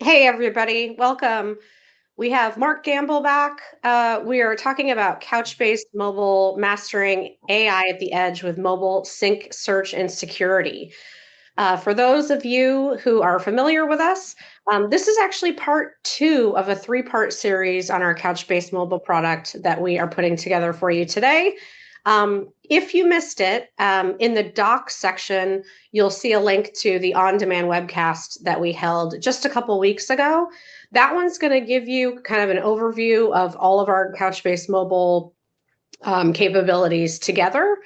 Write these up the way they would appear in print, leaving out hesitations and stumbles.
Hey, everybody, welcome. We have Mark Gamble back. We are talking about Couchbase mobile mastering AI at the edge with mobile sync, search, and security. For those of you who are familiar with us, this is actually part two of a three-part series on our Couchbase mobile product that we are putting together for you today. If you missed it, in the docs section, you'll see a link to the on-demand webcast that we held just a couple weeks ago. That one's going to give you kind of an overview of all of our Couchbase mobile capabilities together.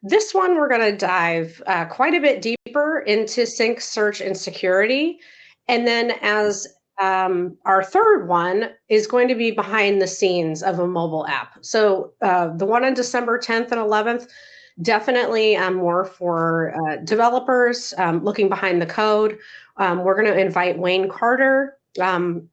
This one, we're going to dive quite a bit deeper into sync, search, and security. And then as our third one is going to be behind the scenes of a mobile app. So the one on December 10th and 11th, definitely more for developers looking behind the code. We're going to invite Wayne Carter, who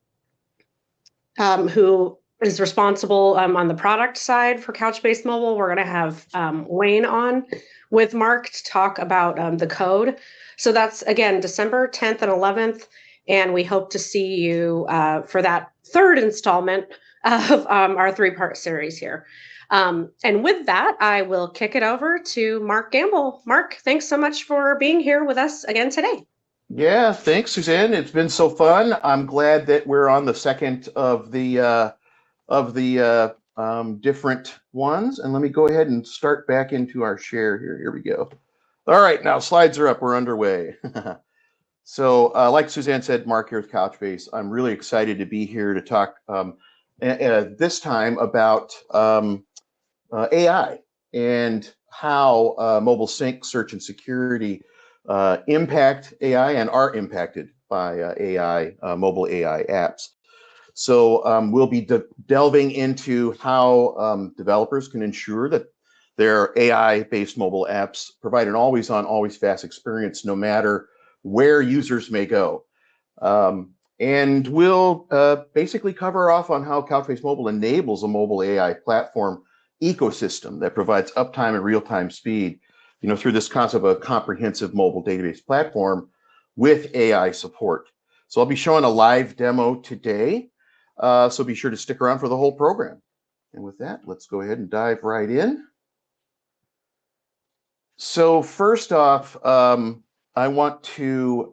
is responsible on the product side for Couchbase Mobile. We're going to have Wayne on with Mark to talk about the code. So that's, again, December 10th and 11th. And we hope to see you for that third installment of our three-part series here. And with that, I will kick it over to Mark Gamble. Mark, thanks so much for being here with us again today. Yeah, thanks, Suzanne. It's been so fun. I'm glad that we're on the second of the different ones. And let me go ahead and start back into our share here. Here we go. All right, now slides are up. We're underway. So, like Suzanne said, Mark here with Couchbase. I'm really excited to be here to talk this time about AI and how mobile sync, search, and security impact AI and are impacted by AI, mobile AI apps. So we'll be delving into how developers can ensure that their AI-based mobile apps provide an always-on, always-fast experience, no matter where users may go. And we'll basically cover off on how Couchbase Mobile enables a mobile AI platform ecosystem that provides uptime and real-time speed, through this concept of a comprehensive mobile database platform with AI support. So I'll be showing a live demo today. So be sure to stick around for the whole program. And with that, let's go ahead and dive right in. So first off, I want to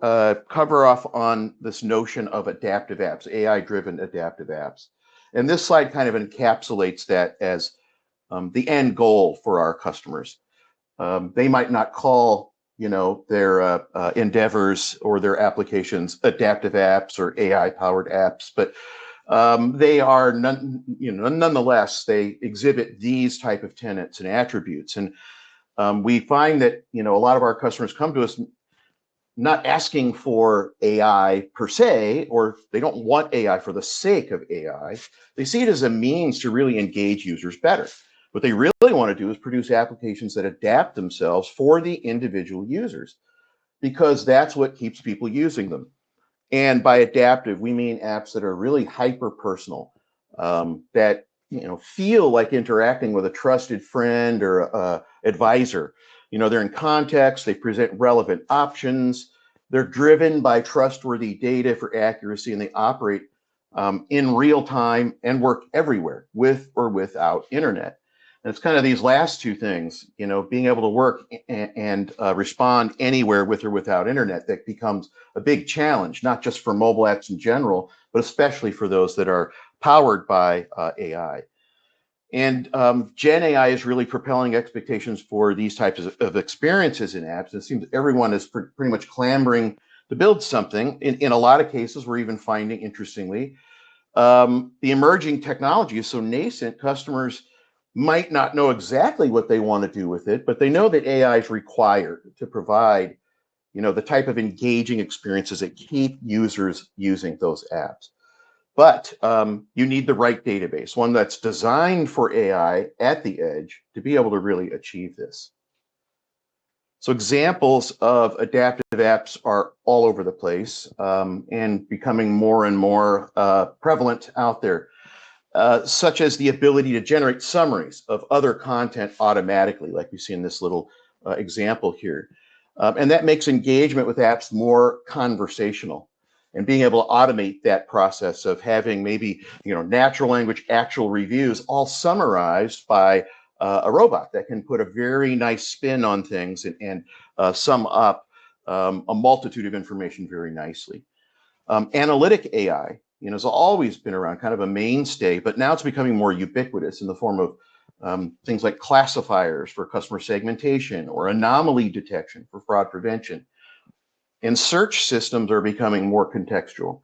cover off on this notion of adaptive apps, AI-driven adaptive apps. And this slide kind of encapsulates that as the end goal for our customers. They might not call, their endeavors or their applications adaptive apps or AI-powered apps, but they are nonetheless, they exhibit these type of tenets and attributes. And we find that, a lot of our customers come to us not asking for AI per se, or they don't want AI for the sake of AI. They see it as a means to really engage users better. What they really want to do is produce applications that adapt themselves for the individual users, because that's what keeps people using them. And by adaptive, we mean apps that are really hyper-personal, that feel like interacting with a trusted friend or advisor. They're in context, they present relevant options, they're driven by trustworthy data for accuracy, and they operate in real time and work everywhere with or without internet. And it's kind of these last two things, being able to work and respond anywhere with or without internet, that becomes a big challenge, not just for mobile apps in general, but especially for those that are powered by AI. And Gen AI is really propelling expectations for these types of experiences in apps. It seems everyone is pretty much clamoring to build something. In a lot of cases, we're even finding, interestingly, the emerging technology is so nascent, customers might not know exactly what they want to do with it, but they know that AI is required to provide, the type of engaging experiences that keep users using those apps. But you need the right database, one that's designed for AI at the edge to be able to really achieve this. So examples of adaptive apps are all over the place and becoming more and more prevalent out there. Such as the ability to generate summaries of other content automatically, like we see in this little example here. And that makes engagement with apps more conversational. and being able to automate that process of having maybe natural language actual reviews all summarized by a robot that can put a very nice spin on things and sum up a multitude of information very nicely. Analytic AI, has always been around, kind of a mainstay, but now it's becoming more ubiquitous in the form of things like classifiers for customer segmentation or anomaly detection for fraud prevention. And search systems are becoming more contextual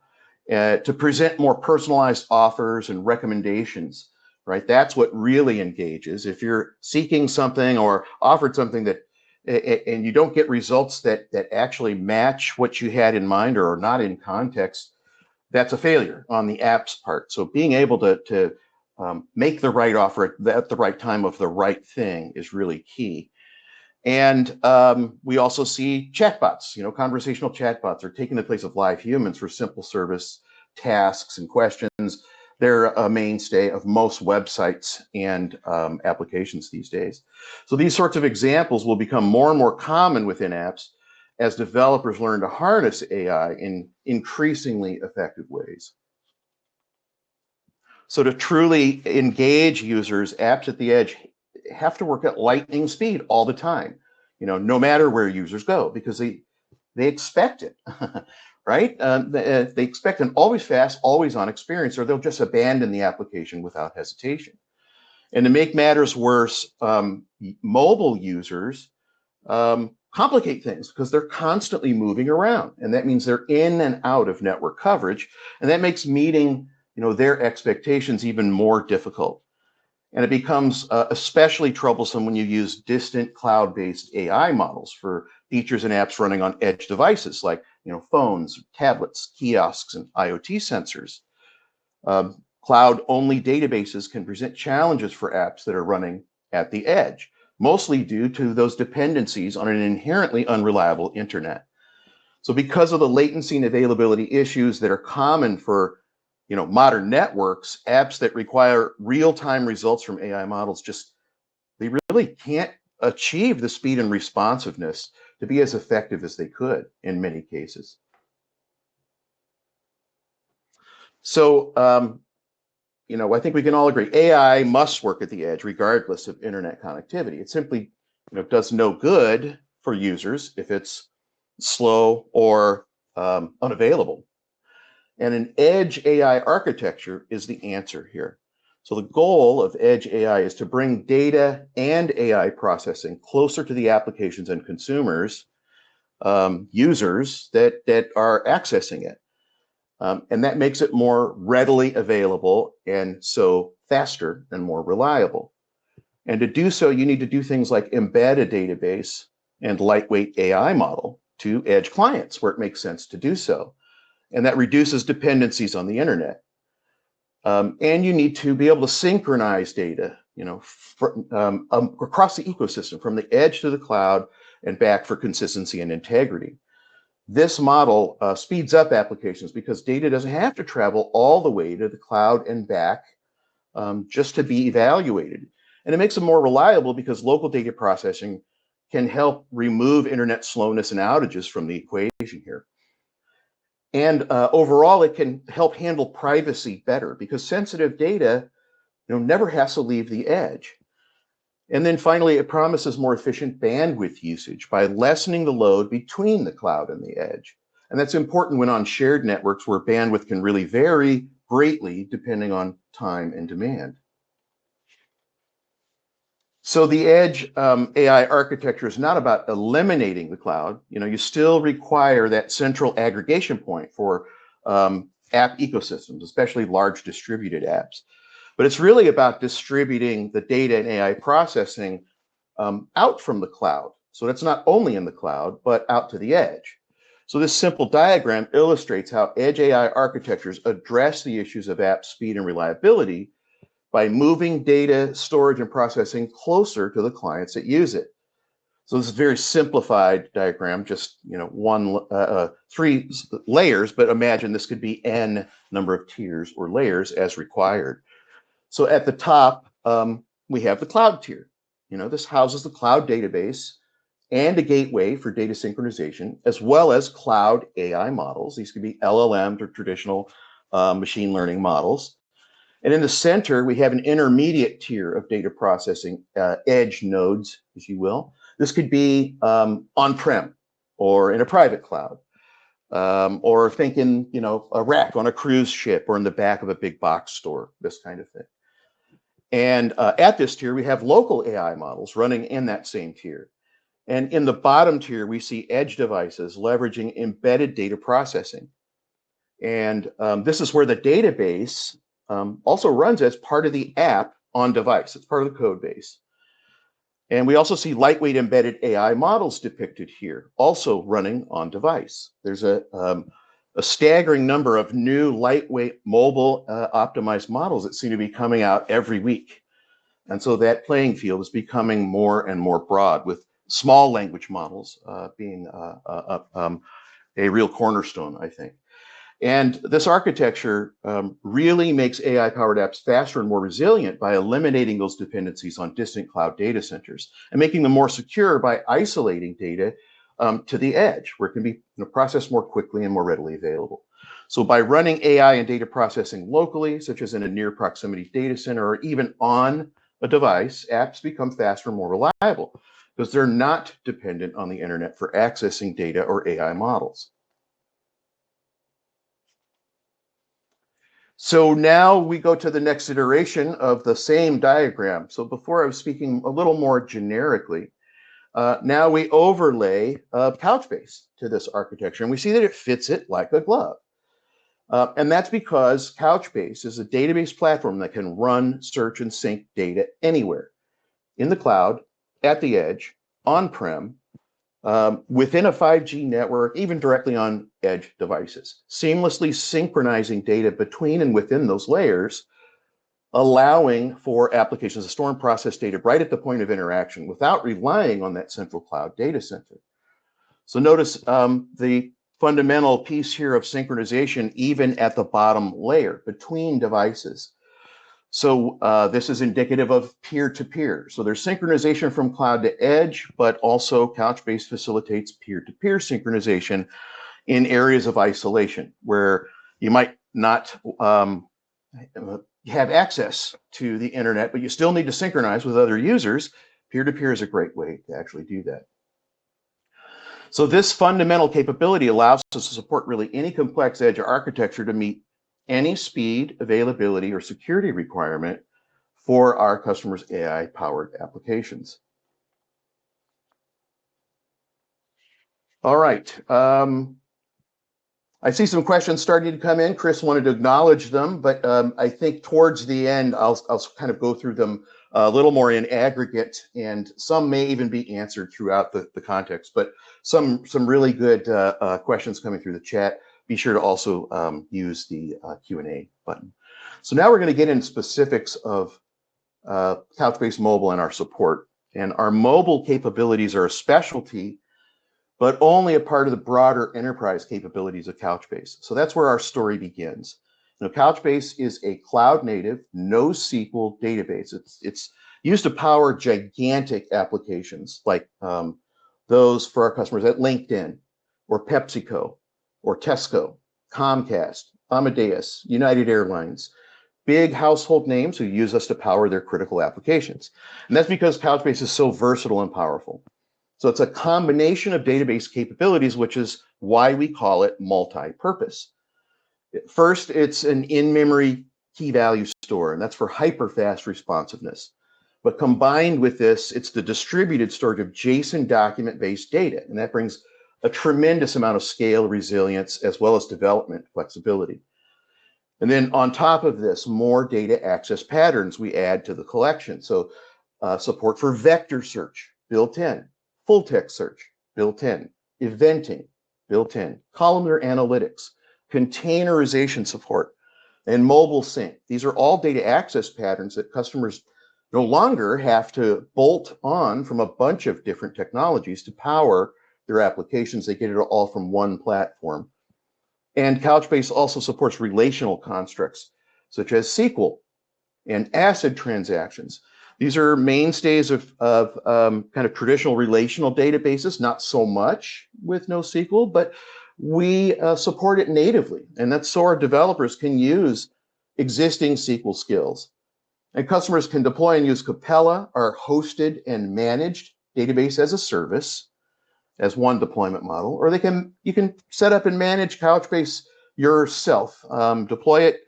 to present more personalized offers and recommendations, right? That's what really engages. If you're seeking something or offered something that and you don't get results that actually match what you had in mind or are not in context, that's a failure on the app's part. So being able to make the right offer at the right time of the right thing is really key. And we also see chatbots, conversational chatbots are taking the place of live humans for simple service tasks and questions. They're a mainstay of most websites and applications these days. So these sorts of examples will become more and more common within apps as developers learn to harness AI in increasingly effective ways. So to truly engage users, apps at the edge have to work at lightning speed all the time, no matter where users go, because they expect it, right? They expect an always fast, always on experience, or they'll just abandon the application without hesitation. And to make matters worse, mobile users complicate things because they're constantly moving around, and that means they're in and out of network coverage, and that makes meeting their expectations even more difficult. And it becomes especially troublesome when you use distant cloud-based AI models for features and apps running on edge devices like phones, tablets, kiosks, and IoT sensors. Cloud-only databases can present challenges for apps that are running at the edge, mostly due to those dependencies on an inherently unreliable internet. So because of the latency and availability issues that are common for modern networks, apps that require real-time results from AI models they really can't achieve the speed and responsiveness to be as effective as they could in many cases. So, I think we can all agree AI must work at the edge regardless of internet connectivity. It simply, does no good for users if it's slow or unavailable. And an edge AI architecture is the answer here. So the goal of edge AI is to bring data and AI processing closer to the applications and consumers, users that are accessing it. And that makes it more readily available and so faster and more reliable. And to do so, you need to do things like embed a database and lightweight AI model to edge clients where it makes sense to do so. And that reduces dependencies on the internet. And you need to be able to synchronize data, across the ecosystem, from the edge to the cloud and back for consistency and integrity. This model speeds up applications because data doesn't have to travel all the way to the cloud and back just to be evaluated. And it makes them more reliable because local data processing can help remove internet slowness and outages from the equation here. And overall, it can help handle privacy better because sensitive data never has to leave the edge. And then finally, it promises more efficient bandwidth usage by lessening the load between the cloud and the edge. And that's important when on shared networks where bandwidth can really vary greatly depending on time and demand. So the edge AI architecture is not about eliminating the cloud. You still require that central aggregation point for app ecosystems, especially large distributed apps. But it's really about distributing the data and AI processing out from the cloud. So that's not only in the cloud, but out to the edge. So this simple diagram illustrates how edge AI architectures address the issues of app speed and reliability by moving data storage and processing closer to the clients that use it. So this is a very simplified diagram, just three layers, but imagine this could be n number of tiers or layers as required. So at the top, we have the cloud tier. This houses the cloud database and a gateway for data synchronization, as well as cloud AI models. These could be LLMs or traditional machine learning models. And in the center, we have an intermediate tier of data processing, edge nodes, if you will. This could be on-prem or in a private cloud, or think in, a rack on a cruise ship or in the back of a big box store, this kind of thing. And at this tier, we have local AI models running in that same tier. And in the bottom tier, we see edge devices leveraging embedded data processing. And this is where the database also runs as part of the app on device. It's part of the code base. And we also see lightweight embedded AI models depicted here, also running on device. There's a staggering number of new lightweight mobile optimized models that seem to be coming out every week. And so that playing field is becoming more and more broad, with small language models being a real cornerstone, I think. And this architecture really makes AI-powered apps faster and more resilient by eliminating those dependencies on distant cloud data centers and making them more secure by isolating data to the edge, where it can be processed more quickly and more readily available. So by running AI and data processing locally, such as in a near proximity data center or even on a device, apps become faster and more reliable because they're not dependent on the internet for accessing data or AI models. So now we go to the next iteration of the same diagram. So before I was speaking a little more generically, now we overlay Couchbase to this architecture, and we see that it fits it like a glove. And that's because Couchbase is a database platform that can run, search, and sync data anywhere, in the cloud, at the edge, on-prem, within a 5G network, even directly on edge devices, seamlessly synchronizing data between and within those layers, allowing for applications to store and process data right at the point of interaction without relying on that central cloud data center. So notice the fundamental piece here of synchronization, even at the bottom layer between devices. So this is indicative of peer-to-peer. So there's synchronization from cloud to edge, but also Couchbase facilitates peer-to-peer synchronization in areas of isolation where you might not have access to the internet, but you still need to synchronize with other users. Peer-to-peer is a great way to actually do that. So this fundamental capability allows us to support really any complex edge architecture to meet any speed, availability, or security requirement for our customers' AI-powered applications. All right. I see some questions starting to come in. Chris wanted to acknowledge them, but I think towards the end, I'll kind of go through them a little more in aggregate, and some may even be answered throughout the context, but some really good questions coming through the chat. Be sure to also use the Q&A button. So now we're going to get into specifics of Couchbase Mobile and our support. And our mobile capabilities are a specialty, but only a part of the broader enterprise capabilities of Couchbase. So that's where our story begins. Couchbase is a cloud-native, NoSQL database. It's used to power gigantic applications like those for our customers at LinkedIn or PepsiCo or Tesco, Comcast, Amadeus, United Airlines, big household names who use us to power their critical applications. And that's because Couchbase is so versatile and powerful. So it's a combination of database capabilities, which is why we call it multi-purpose. First, it's an in-memory key value store, and that's for hyper-fast responsiveness. But combined with this, it's the distributed storage of JSON document-based data, and that brings a tremendous amount of scale, resilience, as well as development flexibility. And then on top of this, more data access patterns we add to the collection. So support for vector search built in, full text search built in, eventing built in, columnar analytics, containerization support, and mobile sync. These are all data access patterns that customers no longer have to bolt on from a bunch of different technologies to power their applications. They get it all from one platform. And Couchbase also supports relational constructs such as SQL and ACID transactions. These are mainstays of kind of traditional relational databases, not so much with NoSQL, but we support it natively. And that's so our developers can use existing SQL skills. And customers can deploy and use Capella, our hosted and managed database as a service, as one deployment model, or you can set up and manage Couchbase yourself, deploy it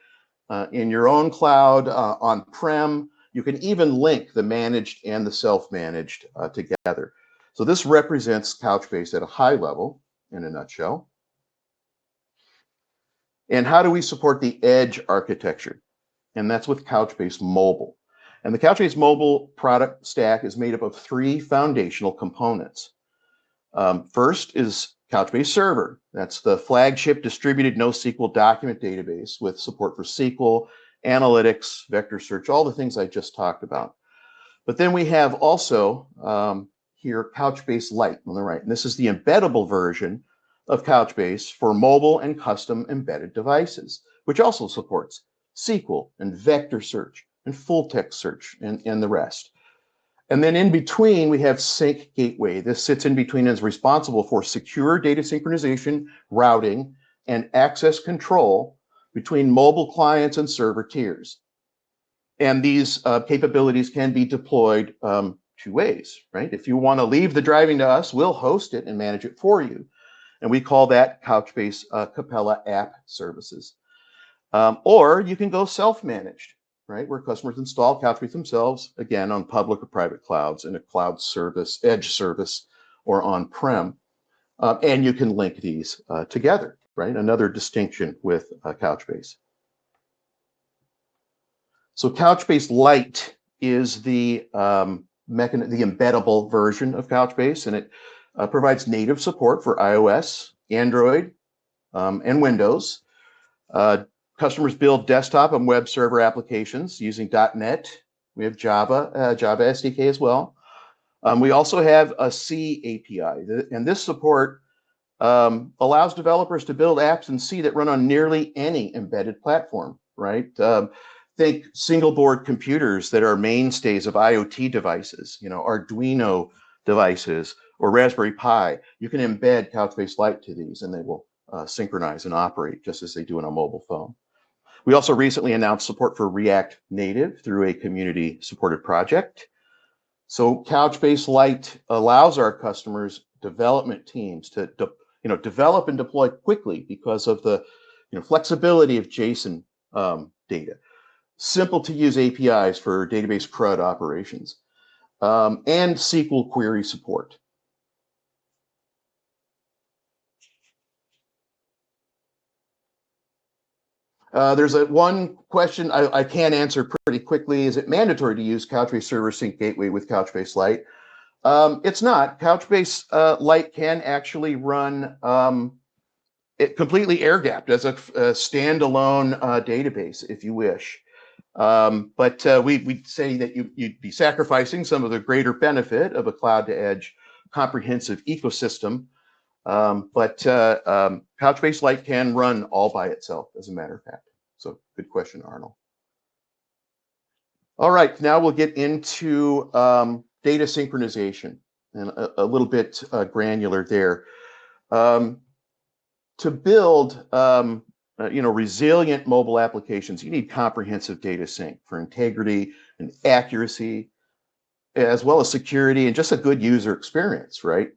in your own cloud, on-prem. You can even link the managed and the self-managed together. So this represents Couchbase at a high level in a nutshell. And how do we support the edge architecture? And that's with Couchbase Mobile. And the Couchbase Mobile product stack is made up of 3 foundational components. First is Couchbase Server. That's the flagship distributed NoSQL document database with support for SQL, analytics, vector search, all the things I just talked about. But then we have also here Couchbase Lite on the right. And this is the embeddable version of Couchbase for mobile and custom embedded devices, which also supports SQL and vector search and full text search and the rest. And then in between, we have Sync Gateway. This sits in between and is responsible for secure data synchronization, routing, and access control between mobile clients and server tiers. And these capabilities can be deployed 2 ways, right? If you want to leave the driving to us, we'll host it and manage it for you. And we call that Couchbase Capella App Services. Or you can go self-managed, right? Where customers install Couchbase themselves, again, on public or private clouds in a cloud service, edge service, or on-prem. And you can link these together, right? Another distinction with Couchbase. So Couchbase Lite is the embeddable version of Couchbase, and it provides native support for iOS, Android, and Windows. Customers build desktop and web server applications using .NET. We have Java SDK as well. We also have a C API, and this support allows developers to build apps in C that run on nearly any embedded platform, right? Think single board computers that are mainstays of IoT devices, Arduino devices or Raspberry Pi. You can embed Couchbase Lite to these and they will synchronize and operate just as they do on a mobile phone. We also recently announced support for React Native through a community supported project. So Couchbase Lite allows our customers, development teams to develop and deploy quickly because of the flexibility of JSON data, simple to use APIs for database CRUD operations, and SQL query support. There's one question I can answer pretty quickly. Is it mandatory to use Couchbase Server Sync Gateway with Couchbase Lite? It's not. Couchbase Lite can actually run it completely air-gapped as a standalone database if you wish. But we'd say that you'd be sacrificing some of the greater benefit of a cloud-to-edge comprehensive ecosystem. But Couchbase Lite can run all by itself, as a matter of fact. So good question, Arnold. All right, now we'll get into data synchronization and a little bit granular there. To build resilient mobile applications, you need comprehensive data sync for integrity and accuracy, as well as security and just a good user experience, right?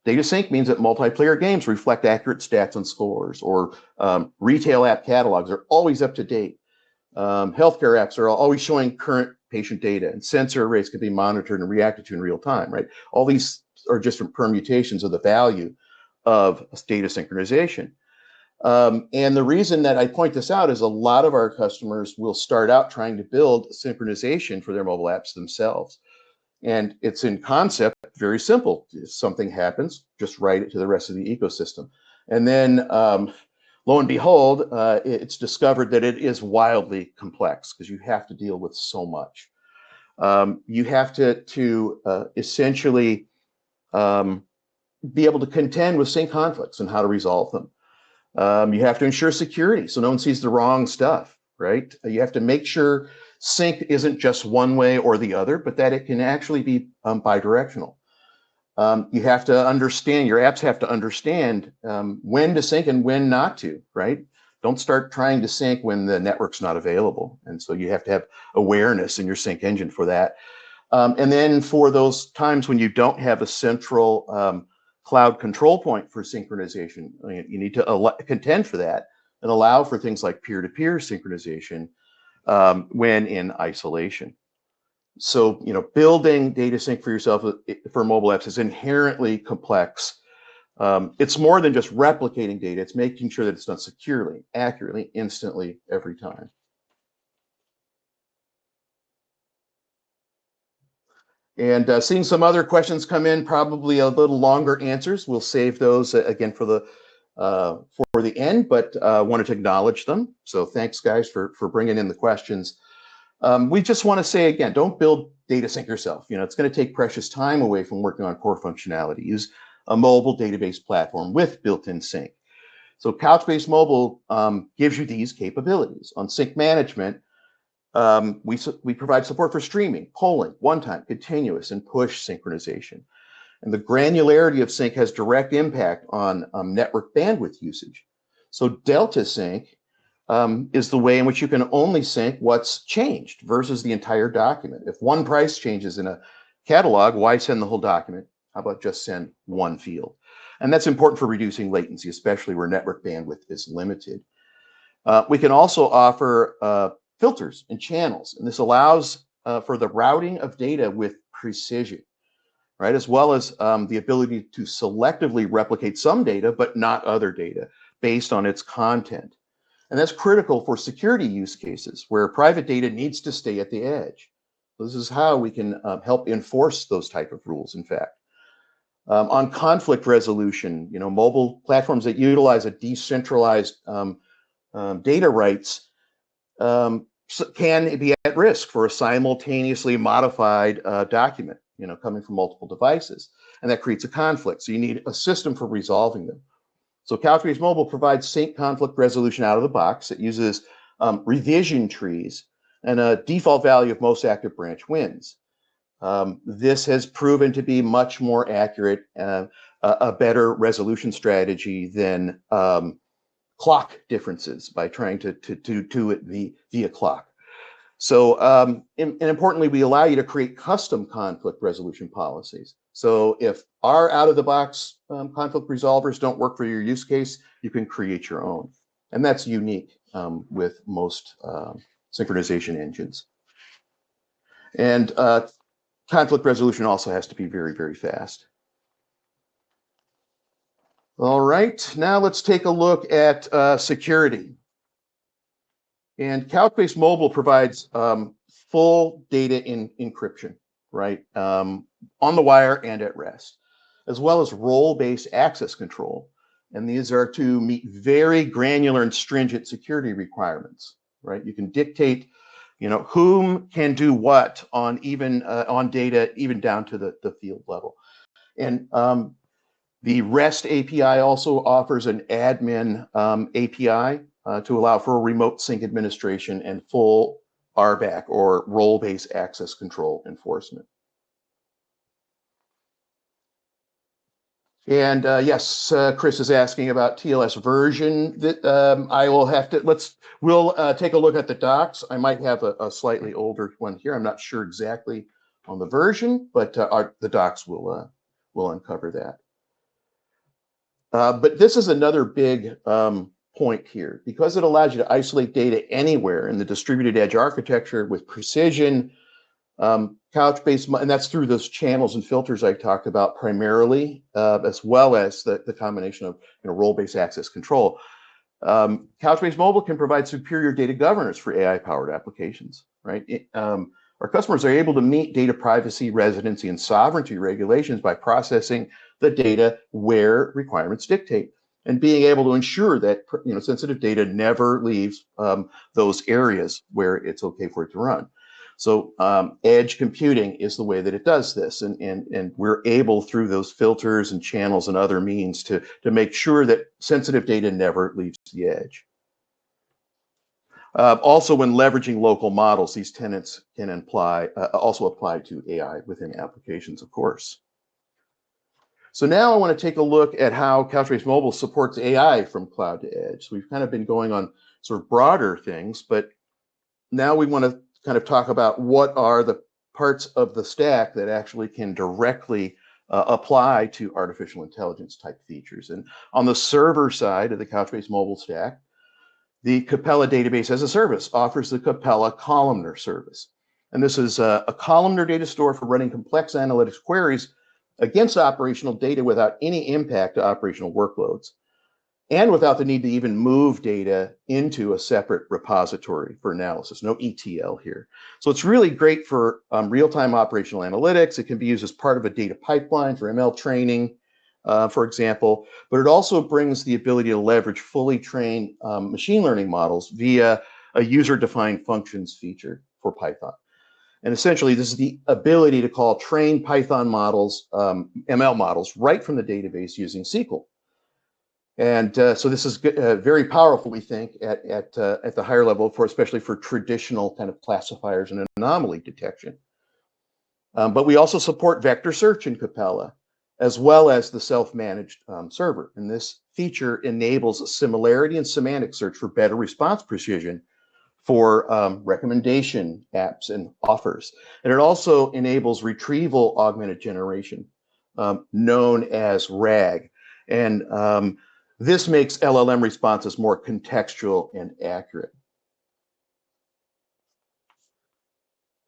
Data sync means that multiplayer games reflect accurate stats and scores, or retail app catalogs are always up to date. Healthcare apps are always showing current patient data, and sensor arrays can be monitored and reacted to in real time, right? All these are just permutations of the value of data synchronization. And the reason that I point this out is a lot of our customers will start out trying to build synchronization for their mobile apps themselves. And it's in concept very simple. If something happens, just write it to the rest of the ecosystem. And then lo and behold, it's discovered that it is wildly complex because you have to deal with so much. You have to essentially be able to contend with sync conflicts and how to resolve them. You have to ensure security so no one sees the wrong stuff, right? You have to make sure sync isn't just one way or the other, but that it can actually be bidirectional. You have to understand, your apps have to understand when to sync and when not to, right? Don't start trying to sync when the network's not available. And so you have to have awareness in your sync engine for that. And then for those times when you don't have a central cloud control point for synchronization, you need to contend for that and allow for things like peer-to-peer synchronization when in isolation. So, building data sync for yourself for mobile apps is inherently complex. It's more than just replicating data. It's making sure that it's done securely, accurately, instantly, every time. And seeing some other questions come in, probably a little longer answers. We'll save those again for the end, but wanted to acknowledge them. So thanks, guys, for bringing in the questions. We just want to say again, don't build data sync yourself. It's going to take precious time away from working on core functionality. Use a mobile database platform with built-in sync. So Couchbase Mobile gives you these capabilities. On sync management, we provide support for streaming, polling, one-time, continuous, and push synchronization. And the granularity of sync has direct impact on network bandwidth usage. So Delta Sync is the way in which you can only sync what's changed versus the entire document. If one price changes in a catalog, why send the whole document? How about just send one field? And that's important for reducing latency, especially where network bandwidth is limited. We can also offer filters and channels, and this allows for the routing of data with precision, right? As well as the ability to selectively replicate some data, but not other data based on its content. And that's critical for security use cases where private data needs to stay at the edge. This is how we can help enforce those type of rules, in fact. On conflict resolution, mobile platforms that utilize a decentralized data rights can be at risk for a simultaneously modified document, coming from multiple devices. And that creates a conflict. So you need a system for resolving them. So Couchbase Mobile provides sync conflict resolution out of the box. It uses revision trees and a default value of most active branch wins. This has proven to be much more accurate, a better resolution strategy than clock differences by trying to do it via clock. So, and importantly, we allow you to create custom conflict resolution policies. So if our out-of-the-box conflict resolvers don't work for your use case, you can create your own. And that's unique with most synchronization engines. And conflict resolution also has to be very, very fast. All right, now let's take a look at security. And Couchbase Mobile provides full data encryption, right, on the wire and at rest, as well as role-based access control. And these are to meet very granular and stringent security requirements, right? You can dictate, whom can do what on even on data, even down to the field level. And the REST API also offers an admin API to allow for remote sync administration and full RBAC or role-based access control enforcement. And yes, Chris is asking about TLS version. That I will have to we'll take a look at the docs. I might have a slightly older one here. I'm not sure exactly on the version, but the docs will uncover that. But this is another big point here, because it allows you to isolate data anywhere in the distributed edge architecture with precision. Couchbase, and that's through those channels and filters I talked about primarily, as well as the combination of role-based access control. Couchbase Mobile can provide superior data governance for AI-powered applications, right? Our customers are able to meet data privacy, residency, and sovereignty regulations by processing the data where requirements dictate, and being able to ensure that sensitive data never leaves those areas where it's okay for it to run. So edge computing is the way that it does this, and we're able through those filters and channels and other means to make sure that sensitive data never leaves the edge. Also, when leveraging local models, these tenets can also apply to AI within applications, of course. So now I want to take a look at how Couchbase Mobile supports AI from cloud to edge. So we've kind of been going on sort of broader things, but now we want to kind of talk about what are the parts of the stack that actually can directly apply to artificial intelligence type features. And on the server side of the Couchbase Mobile stack, the Capella Database as a Service offers the Capella Columnar service. And this is a columnar data store for running complex analytics queries against operational data without any impact to operational workloads, and without the need to even move data into a separate repository for analysis. No ETL here. So it's really great for real-time operational analytics. It can be used as part of a data pipeline for ML training, for example, but it also brings the ability to leverage fully trained machine learning models via a user-defined functions feature for Python. And essentially, this is the ability to call trained Python models, ML models, right from the database using SQL. And so this is very powerful, we think, at the higher level, especially for traditional kind of classifiers and anomaly detection. But we also support vector search in Capella, as well as the self-managed server. And this feature enables similarity and semantic search for better response precision for recommendation apps and offers. And it also enables retrieval augmented generation, known as RAG. And this makes LLM responses more contextual and accurate.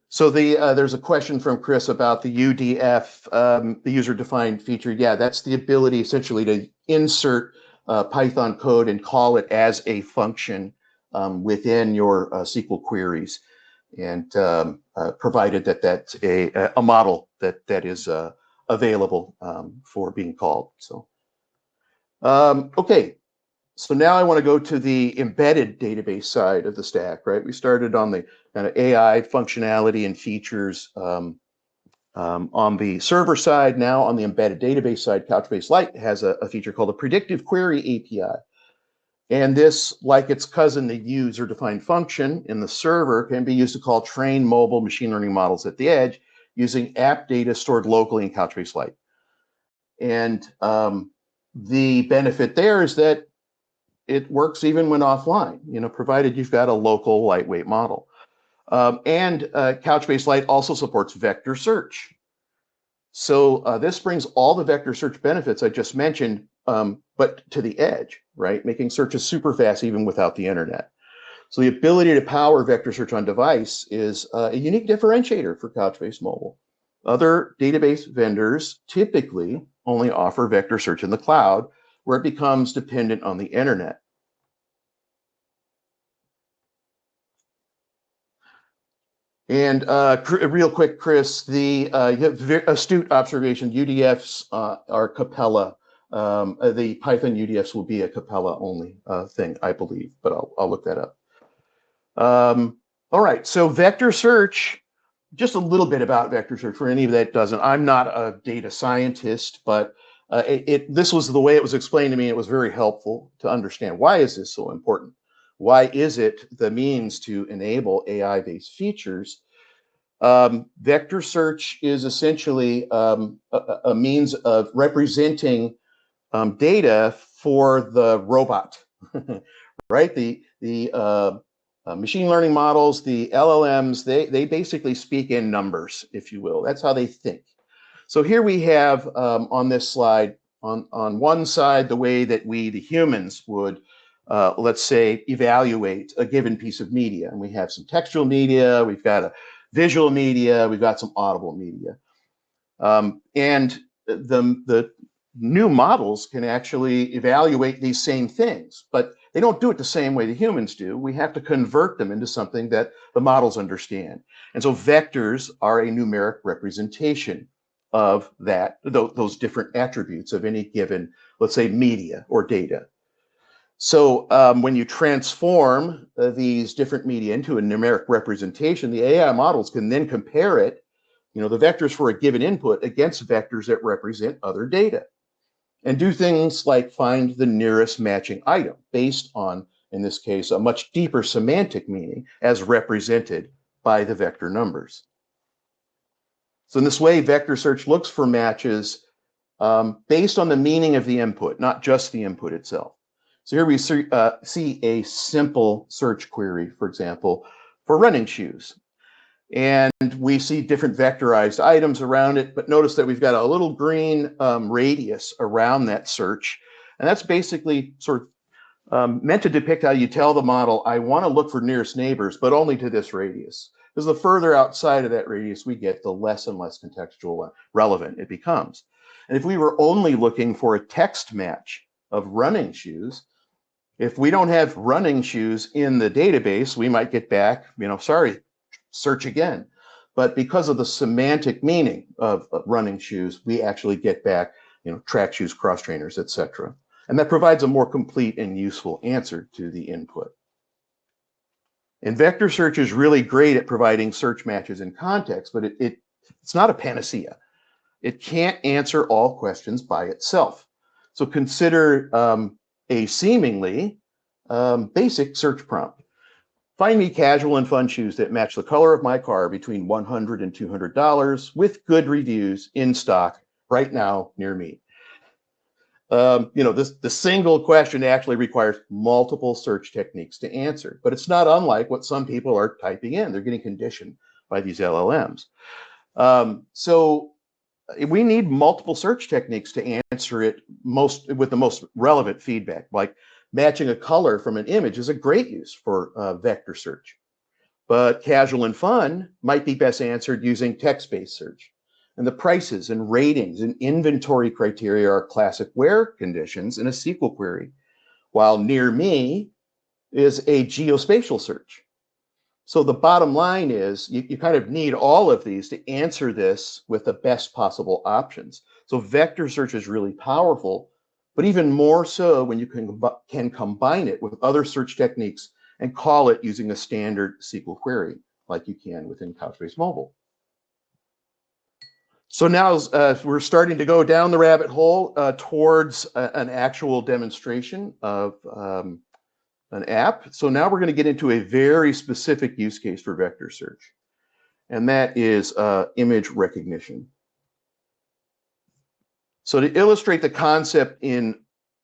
So there's a question from Chris about the UDF, the user-defined feature. Yeah, that's the ability essentially to insert Python code and call it as a function within your SQL queries, and provided that that's a model that is available for being called. So, okay. So now I want to go to the embedded database side of the stack, right? We started on the kind of AI functionality and features on the server side. Now on the embedded database side, Couchbase Lite has a feature called a predictive query API. And this, like its cousin, the user-defined function in the server, can be used to call trained mobile machine learning models at the edge using app data stored locally in Couchbase Lite. And the benefit there is that it works even when offline, provided you've got a local lightweight model. And Couchbase Lite also supports vector search. So this brings all the vector search benefits I just mentioned, but to the edge, right? Making searches super fast even without the internet. So the ability to power vector search on device is a unique differentiator for Couchbase Mobile. Other database vendors typically only offer vector search in the cloud, where it becomes dependent on the internet. And real quick, Chris, you have astute observation. UDFs are Capella. The Python UDFs will be a Capella only thing, I believe, but I'll look that up. All right, so vector search, just a little bit about vector search for any of that doesn't. I'm not a data scientist, but this was the way it was explained to me. It was very helpful to understand why is this so important. Why is it the means to enable AI-based features? Vector search is essentially a means of representing data for the robot, right? The machine learning models, the LLMs, they basically speak in numbers, if you will. That's how they think. So here we have on this slide, on one side, the way that we, the humans, would let's say, evaluate a given piece of media. And we have some textual media, we've got a visual media, we've got some audible media. And the new models can actually evaluate these same things, but they don't do it the same way the humans do. We have to convert them into something that the models understand. And so vectors are a numeric representation of those different attributes of any given, let's say, media or data. So when you transform these different media into a numeric representation, the AI models can then compare it, the vectors for a given input against vectors that represent other data, and do things like find the nearest matching item based on in this case, a much deeper semantic meaning as represented by the vector numbers. So in this way, vector search looks for matches based on the meaning of the input, not just the input itself. So here we see a simple search query, for example, for running shoes. And we see different vectorized items around it, but notice that we've got a little green radius around that search. And that's basically sort of meant to depict how you tell the model, I want to look for nearest neighbors, but only to this radius. Because the further outside of that radius we get, the less and less contextual relevant it becomes. And if we were only looking for a text match of running shoes, if we don't have running shoes in the database, we might get back, sorry, search again. But because of the semantic meaning of running shoes, we actually get back, track shoes, cross trainers, etc. And that provides a more complete and useful answer to the input. And vector search is really great at providing search matches in context, but it's not a panacea. It can't answer all questions by itself. So consider a seemingly basic search prompt. Find me casual and fun shoes that match the color of my car between $100 and $200 with good reviews in stock right now near me. The single question actually requires multiple search techniques to answer, but it's not unlike what some people are typing in. They're getting conditioned by these LLMs. So we need multiple search techniques to answer it with the most relevant feedback. Like matching a color from an image is a great use for vector search, but casual and fun might be best answered using text-based search. And the prices and ratings and inventory criteria are classic where conditions in a SQL query, while near me is a geospatial search. So the bottom line is you kind of need all of these to answer this with the best possible options. So vector search is really powerful, but even more so when you can combine it with other search techniques and call it using a standard SQL query, like you can within Couchbase Mobile. So now we're starting to go down the rabbit hole towards an actual demonstration of an app. So now we're going to get into a very specific use case for vector search, and that is image recognition. So to illustrate the concept in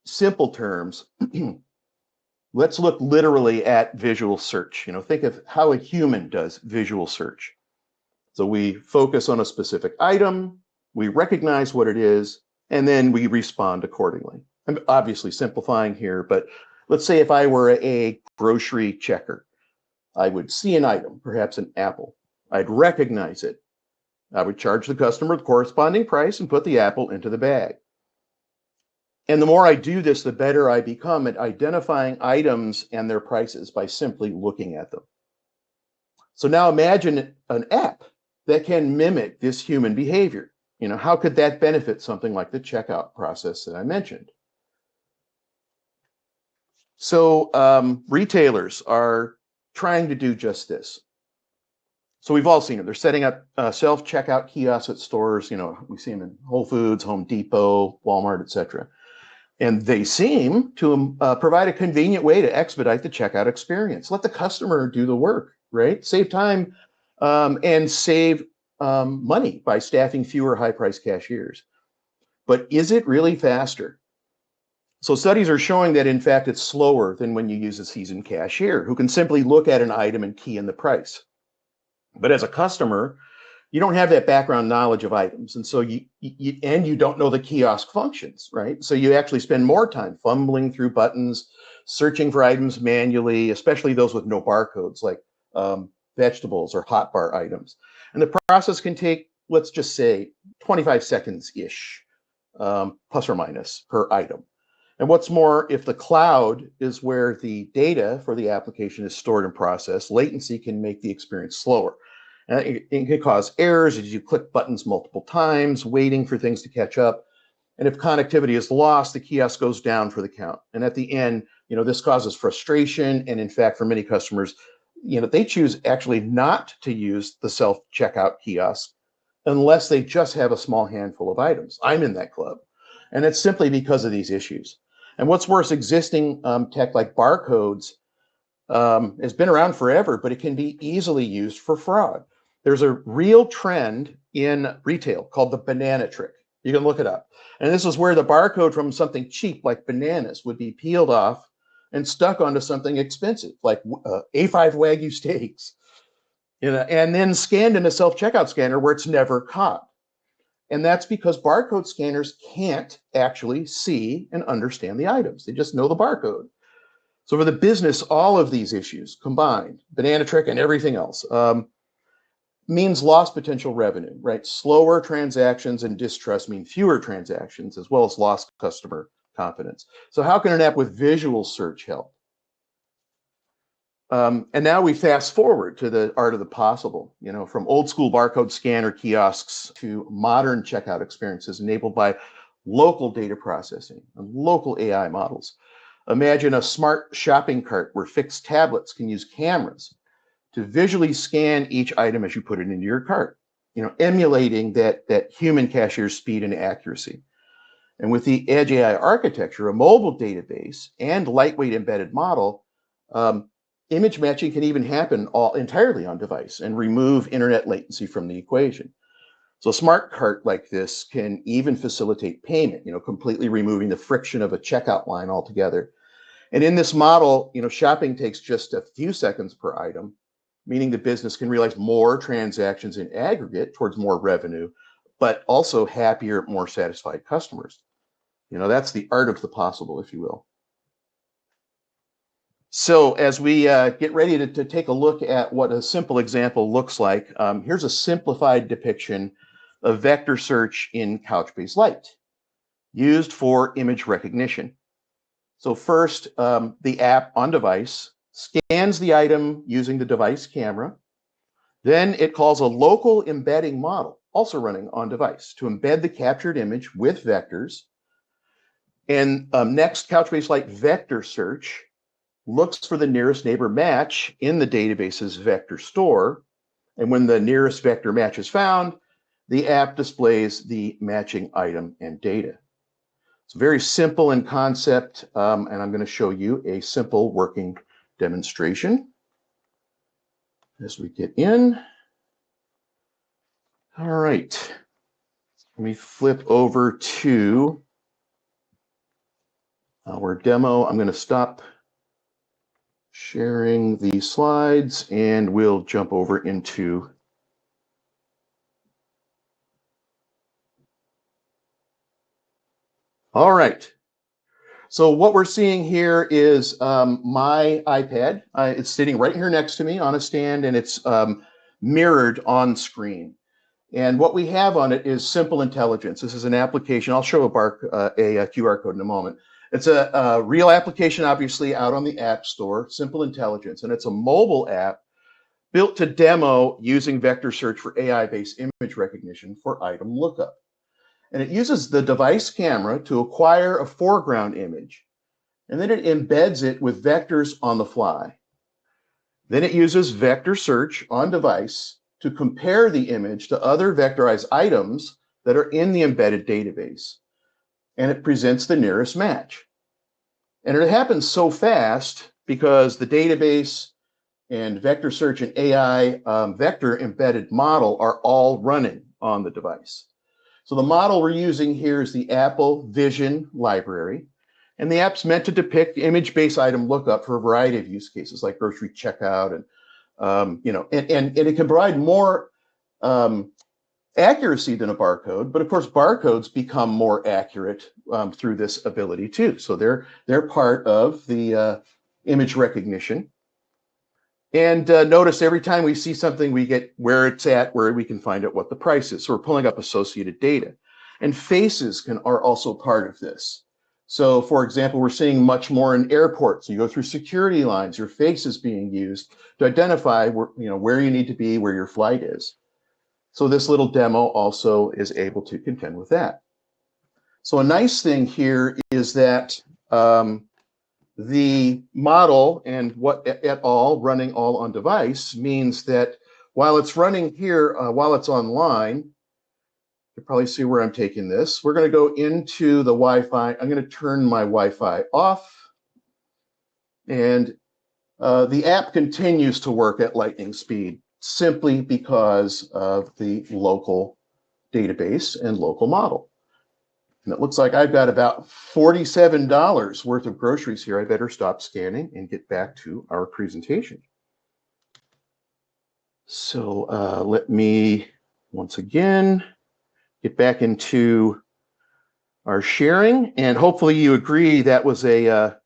simple terms, let's look literally at visual search. Think of how a human does visual search. So we focus on a specific item, we recognize what it is, and then we respond accordingly. I'm obviously simplifying here, but let's say if I were a grocery checker, I would see an item, perhaps an apple. I'd recognize it. I would charge the customer the corresponding price and put the apple into the bag. And the more I do this, the better I become at identifying items and their prices by simply looking at them. So now imagine an app that can mimic this human behavior. How could that benefit something like the checkout process that I mentioned? So retailers are trying to do just this. So we've all seen it. They're setting up self-checkout kiosks at stores. We see them in Whole Foods, Home Depot, Walmart, etc. And they seem to provide a convenient way to expedite the checkout experience. Let the customer do the work, right? Save time and save money by staffing fewer high-priced cashiers. But is it really faster? So studies are showing that, in fact, it's slower than when you use a seasoned cashier who can simply look at an item and key in the price. But as a customer, you don't have that background knowledge of items. And so you don't know the kiosk functions, right? So you actually spend more time fumbling through buttons, searching for items manually, especially those with no barcodes, like vegetables or hot bar items. And the process can take, let's just say, 25 seconds-ish, plus or minus, per item. And what's more, if the cloud is where the data for the application is stored and processed, latency can make the experience slower. And it can cause errors as you click buttons multiple times, waiting for things to catch up. And if connectivity is lost, the kiosk goes down for the count. And at the end, this causes frustration. And in fact, for many customers, they choose actually not to use the self-checkout kiosk unless they just have a small handful of items. I'm in that club. And it's simply because of these issues. And what's worse, existing tech like barcodes has been around forever, but it can be easily used for fraud. There's a real trend in retail called the banana trick. You can look it up. And this is where the barcode from something cheap like bananas would be peeled off and stuck onto something expensive like A5 Wagyu steaks, and then scanned in a self-checkout scanner where it's never caught. And that's because barcode scanners can't actually see and understand the items. They just know the barcode. So for the business, all of these issues combined, banana trick and everything else, means lost potential revenue, right? Slower transactions and distrust mean fewer transactions, as well as lost customer confidence. So how can an app with visual search help? And now we fast forward to the art of the possible, from old school barcode scanner kiosks to modern checkout experiences enabled by local data processing and local AI models. Imagine a smart shopping cart where fixed tablets can use cameras to visually scan each item as you put it into your cart, emulating that human cashier's speed and accuracy. And with the Edge AI architecture, a mobile database and lightweight embedded model, image matching can even happen entirely on device and remove internet latency from the equation. So a smart cart like this can even facilitate payment, completely removing the friction of a checkout line altogether. And in this model, shopping takes just a few seconds per item, meaning the business can realize more transactions in aggregate towards more revenue, but also happier, more satisfied customers. That's the art of the possible, if you will. So as we get ready to take a look at what a simple example looks like, here's a simplified depiction of vector search in Couchbase Lite, used for image recognition. So first, the app on device scans the item using the device camera. Then it calls a local embedding model, also running on device, to embed the captured image with vectors. And next, Couchbase Lite vector search looks for the nearest neighbor match in the database's vector store. And when the nearest vector match is found, the app displays the matching item and data. It's very simple in concept, and I'm going to show you a simple working demonstration as we get in. All right, let me flip over to our demo. I'm going to stop sharing the slides and we'll jump over into all right. So what we're seeing here is my iPad. It's sitting right here next to me on a stand, and it's mirrored on screen. And what we have on it is Simple Intelligence. This is an application. I'll show a QR code in a moment. It's a real application, obviously, out on the App Store, Simple Intelligence. And it's a mobile app built to demo using vector search for AI-based image recognition for item lookup. And it uses the device camera to acquire a foreground image, and then it embeds it with vectors on the fly. Then it uses vector search on device to compare the image to other vectorized items that are in the embedded database. And it presents the nearest match. And it happens so fast because the database and vector search and AI vector embedded model are all running on the device. So the model we're using here is the Apple Vision library, and the app's meant to depict image-based item lookup for a variety of use cases like grocery checkout, and and it can provide more accuracy than a barcode. But of course, barcodes become more accurate through this ability too. So they're part of the image recognition. And notice every time we see something, we get where it's at, where we can find out what the price is. So we're pulling up associated data. And faces are also part of this. So for example, we're seeing much more in airports. You go through security lines, your face is being used to identify where you need to be, where your flight is. So this little demo also is able to contend with that. So a nice thing here is that the model and what et al. Running all on device means that while it's running here, while it's online, You can probably see where I'm taking this. We're going to go into the Wi-Fi. I'm going to turn my Wi-Fi off. And the app continues to work at lightning speed simply because of the local database and local model. And it looks like I've got about $47 worth of groceries here. I better stop scanning and get back to our presentation. So let me, once again, get back into our sharing. And hopefully you agree that was a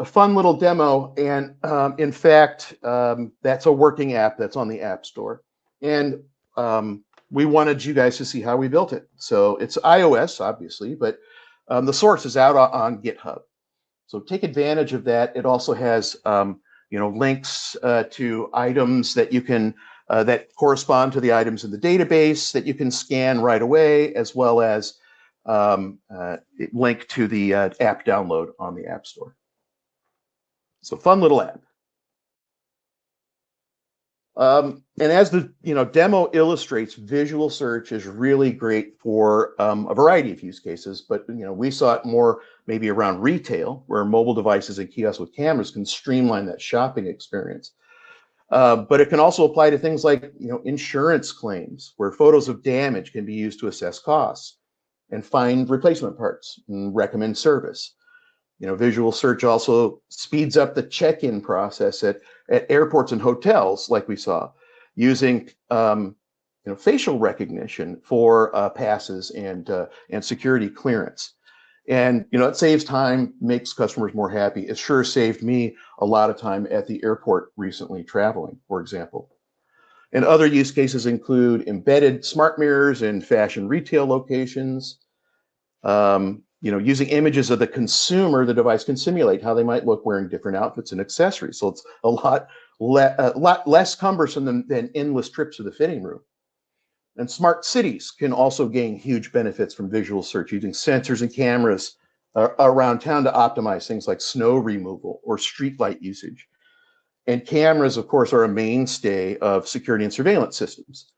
fun little demo. And in fact, that's a working app that's on the App Store. And we wanted you guys to see how we built it. So it's iOS, obviously, but the source is out on GitHub. So take advantage of that. It also has links to items that you can that correspond to the items in the database that you can scan right away, as well as link to the app download on the App Store. So fun little app. And as the demo illustrates, visual search is really great for a variety of use cases. But we saw it more maybe around retail, where mobile devices and kiosks with cameras can streamline that shopping experience. But it can also apply to things like insurance claims, where photos of damage can be used to assess costs and find replacement parts and recommend service. Visual search also speeds up the check-in process at airports and hotels, like we saw, using facial recognition for passes and security clearance. And it saves time, makes customers more happy. It sure saved me a lot of time at the airport recently traveling, for example. And other use cases include embedded smart mirrors in fashion retail locations. Using images of the consumer, the device can simulate how they might look wearing different outfits and accessories. So it's a lot less cumbersome than endless trips to the fitting room. And smart cities can also gain huge benefits from visual search, using sensors and cameras around town to optimize things like snow removal or streetlight usage. And cameras, of course, are a mainstay of security and surveillance systems.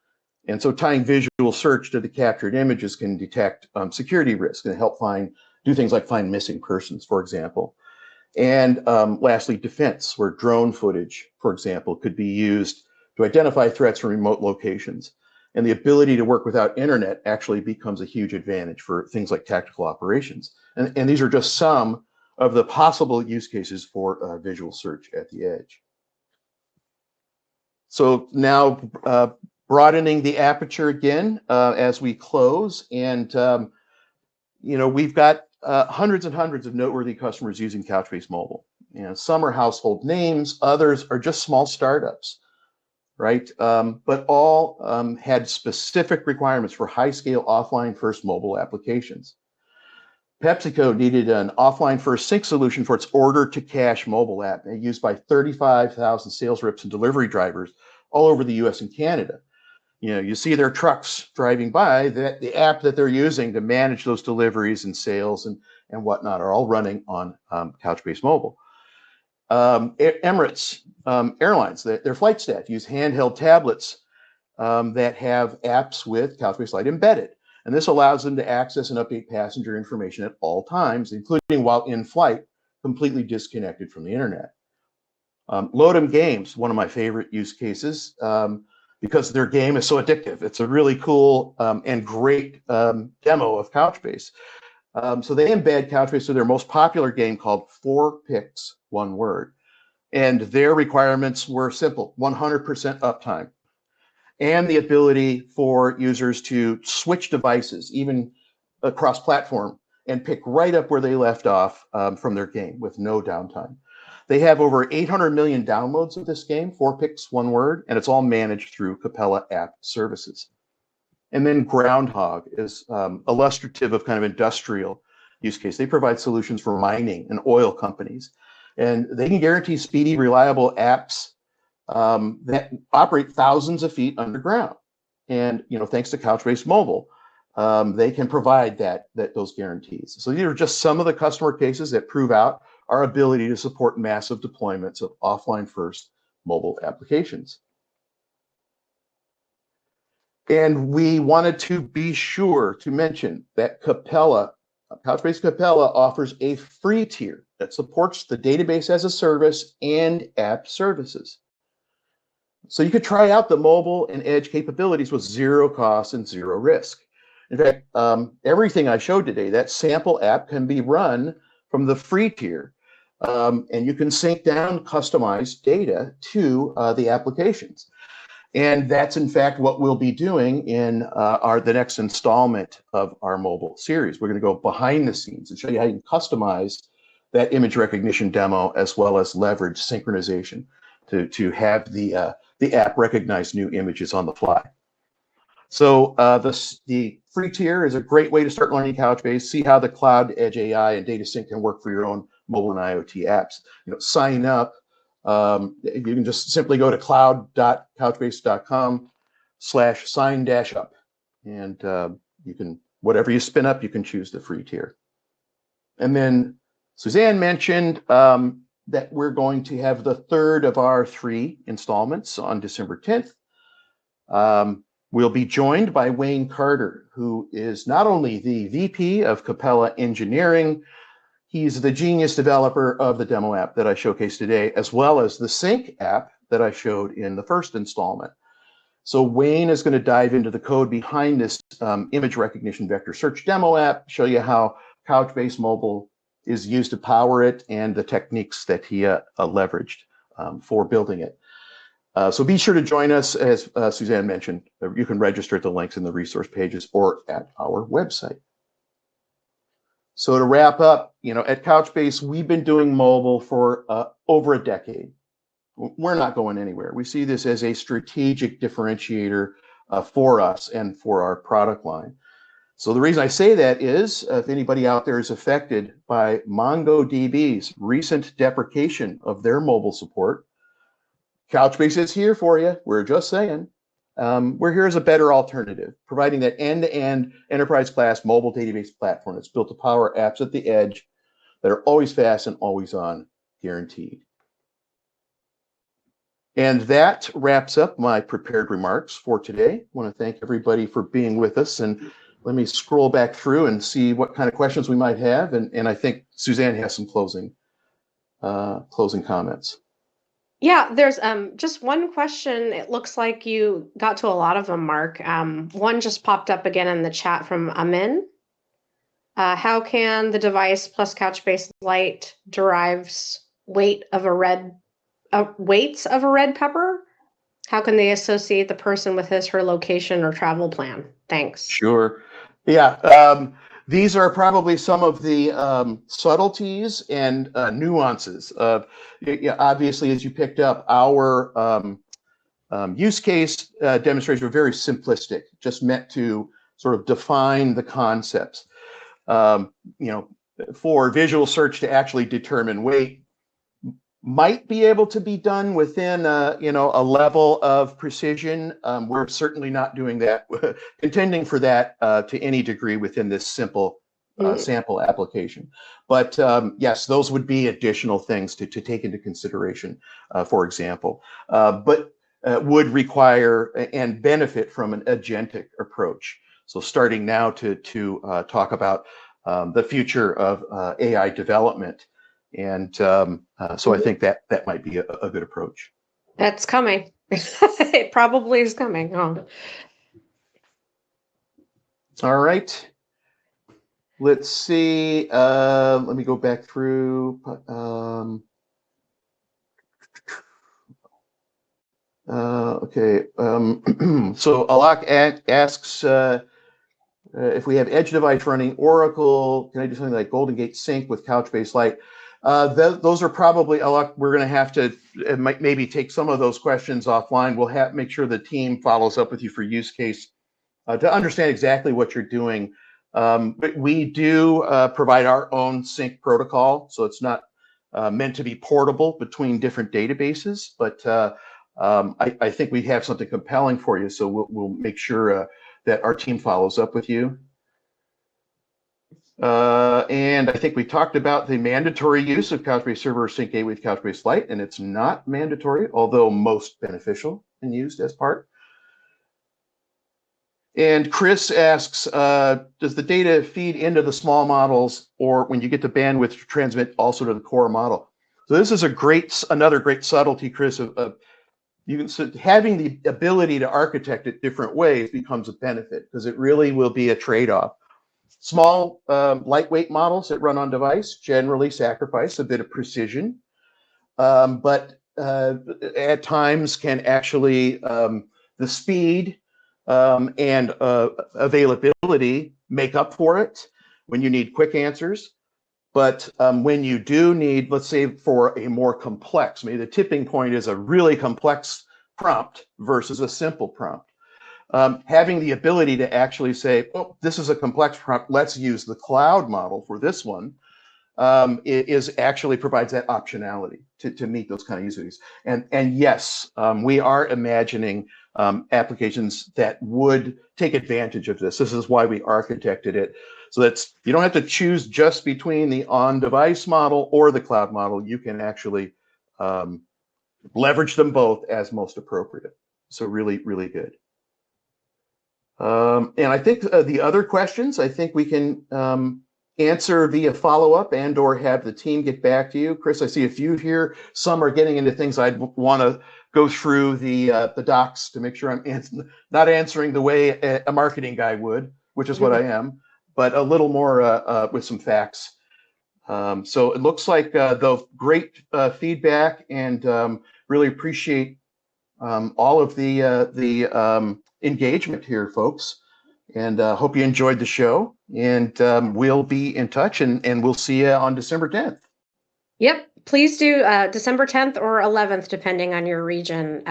And so tying visual search to the captured images can detect security risk and help do things like find missing persons, for example. And lastly, defense, where drone footage, for example, could be used to identify threats from remote locations. And the ability to work without internet actually becomes a huge advantage for things like tactical operations. And these are just some of the possible use cases for visual search at the edge. So now broadening the aperture again as we close. And, we've got hundreds and hundreds of noteworthy customers using Couchbase Mobile. Some are household names, others are just small startups, right? But all had specific requirements for high-scale offline-first mobile applications. PepsiCo needed an offline-first sync solution for its order-to-cash mobile app, used by 35,000 sales reps and delivery drivers all over the US and Canada. You see their trucks driving by, the app that they're using to manage those deliveries and sales and whatnot are all running on Couchbase Mobile. Emirates Airlines, their flight staff use handheld tablets that have apps with Couchbase Lite embedded. And this allows them to access and update passenger information at all times, including while in flight, completely disconnected from the internet. Lodem Games, one of my favorite use cases, because their game is so addictive. It's a really cool and great demo of Couchbase. So they embed Couchbase to their most popular game called 4 Picks, 1 Word. And their requirements were simple: 100% uptime, and the ability for users to switch devices, even across platform, and pick right up where they left off from their game with no downtime. They have over 800 million downloads of this game, 4 Picks, 1 Word, and it's all managed through Capella App Services. And then Groundhog is illustrative of kind of industrial use case. They provide solutions for mining and oil companies, and they can guarantee speedy, reliable apps that operate thousands of feet underground. And thanks to Couchbase Mobile, they can provide those guarantees. So these are just some of the customer cases that prove out our ability to support massive deployments of offline first mobile applications. And we wanted to be sure to mention that Couchbase Capella offers a free tier that supports the database as a service and app services. So you could try out the mobile and edge capabilities with zero cost and zero risk. In fact, everything I showed today, that sample app can be run from the free tier, and you can sync down customized data to the applications. And that's in fact what we'll be doing in the next installment of our mobile series. We're going to go behind the scenes and show you how you can customize that image recognition demo as well as leverage synchronization to have the app recognize new images on the fly. So the free tier is a great way to start learning Couchbase, see how the cloud edge AI and data sync can work for your own mobile and IoT apps. Sign up. You can just simply go to cloud.couchbase.com/sign-up, and you can, whatever you spin up, you can choose the free tier. And then Suzanne mentioned that we're going to have the third of our 3 installments on December 10th. We'll be joined by Wayne Carter, who is not only the VP of Capella Engineering, he's the genius developer of the demo app that I showcased today, as well as the Sync app that I showed in the first installment. So Wayne is going to dive into the code behind this image recognition vector search demo app, show you how Couchbase Mobile is used to power it and the techniques that he leveraged for building it. So be sure to join us, as Suzanne mentioned. You can register at the links in the resource pages or at our website. So to wrap up, at Couchbase, we've been doing mobile for over a decade. We're not going anywhere. We see this as a strategic differentiator for us and for our product line. So the reason I say that is, if anybody out there is affected by MongoDB's recent deprecation of their mobile support, Couchbase is here for you. We're just saying. We're here as a better alternative, providing that end-to-end enterprise-class mobile database platform that's built to power apps at the edge that are always fast and always on, guaranteed. And that wraps up my prepared remarks for today. I want to thank everybody for being with us, and let me scroll back through and see what kind of questions we might have. And I think Suzanne has some closing comments. Yeah, there's just one question. It looks like you got to a lot of them, Mark. One just popped up again in the chat from Amin. How can the device plus Couchbase Lite derives weights of a red pepper? How can they associate the person with his/her location or travel plan? Thanks. Sure. Yeah. These are probably some of the subtleties and nuances. Obviously, as you picked up, our use case demonstrations are very simplistic, just meant to sort of define the concepts. For visual search to actually determine weight might be able to be done within a level of precision. We're certainly not doing that, intending for that to any degree within this simple sample application. But yes, those would be additional things to take into consideration, for example, but would require and benefit from an agentic approach. So starting now to talk about the future of AI development. And so I think that might be a good approach. That's coming. It probably is coming. Oh. All right. Let's see. Let me go back through. Okay. So Alak asks if we have edge device running Oracle, can I do something like Golden Gate Sync with Couchbase Lite? Those are probably, we're going to have to maybe take some of those questions offline. We'll make sure the team follows up with you for use case to understand exactly what you're doing. But we do provide our own sync protocol, so it's not meant to be portable between different databases. But I think we have something compelling for you, so we'll make sure that our team follows up with you. And I think we talked about the mandatory use of Couchbase Server Sync Gateway with Couchbase Lite, and it's not mandatory, although most beneficial and used as part. And Chris asks, does the data feed into the small models, or when you get the bandwidth to transmit also to the core model? So this is another great subtlety, Chris, of having the ability to architect it different ways becomes a benefit, because it really will be a trade-off. Small, lightweight models that run on device generally sacrifice a bit of precision, but at times can actually, the speed and availability make up for it when you need quick answers. But when you do need, let's say, for a more complex, maybe the tipping point is a really complex prompt versus a simple prompt. Having the ability to actually say, oh, this is a complex prompt, let's use the cloud model for this one, is actually provides that optionality to meet those kind of use cases. And yes, we are imagining applications that would take advantage of this. This is why we architected it. So that's, you don't have to choose just between the on-device model or the cloud model. You can actually leverage them both as most appropriate. So really, really good. And I think the other questions, I think we can answer via follow-up and or have the team get back to you. Chris, I see a few here. Some are getting into things I'd want to go through the docs to make sure I'm not answering the way a marketing guy would, which is what I am, but a little more with some facts. So it looks like the great feedback, and really appreciate all of the engagement here, folks. And hope you enjoyed the show. And we'll be in touch, and we'll see you on December 10th. Yep. Please do December 10th or 11th, depending on your region.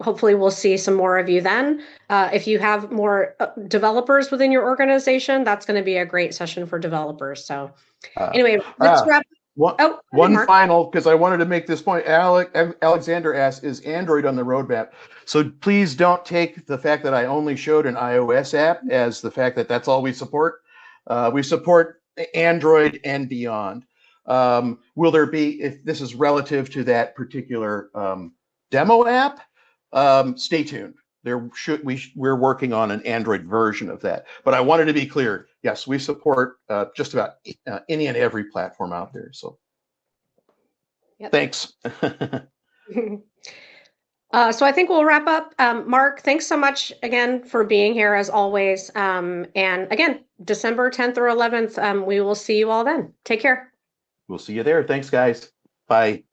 Hopefully we'll see some more of you then. If you have more developers within your organization, that's going to be a great session for developers. So anyway, let's wrap. One final, because I wanted to make this point. Alexander asked, is Android on the roadmap? So please don't take the fact that I only showed an iOS app as the fact that that's all we support. We support Android and beyond. Will there be, if this is relative to that particular demo app, stay tuned. We're working on an Android version of that. But I wanted to be clear, yes, we support just about any and every platform out there. So thanks. So I think we'll wrap up. Mark, thanks so much again for being here as always. And again, December 10th or 11th, we will see you all then. Take care. We'll see you there. Thanks, guys. Bye.